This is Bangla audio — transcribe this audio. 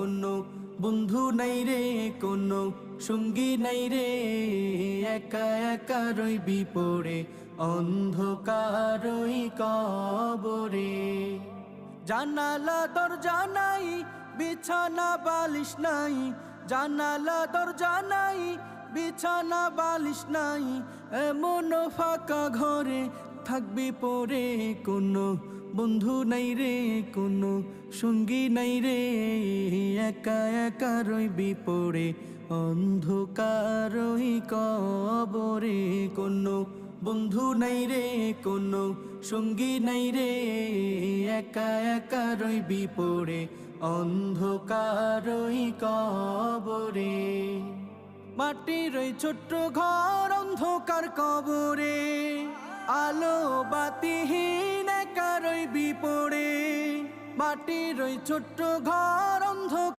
কোনো বন্ধু নাই রে, কোনো সঙ্গী নাই রে, একা একা রইবি পড়ে অন্ধকারই কবরে। জানালা দরজা নাই, বিছানা বালিশ নাই, জানালা দরজা নাই, বিছানা বালিশ নাই, এমন ফাঁকা ঘরে থাকবি পড়ে কোনো বন্ধু নাই রে, কোনো সঙ্গী নাই রে, একা একা রইবি পড়ে অন্ধকারই কবরে। কোনো বন্ধু নাই রে, কোনো সঙ্গী নাই রে, একা একা রইবি পড়ে অন্ধকারই কবরে। মাটির ওই ছোট্ট ঘর অন্ধকার কবরে, আলো বাতিহীন একা রইবি পড়ে। মাটির ওই ছোট্ট ঘর অন্ধকার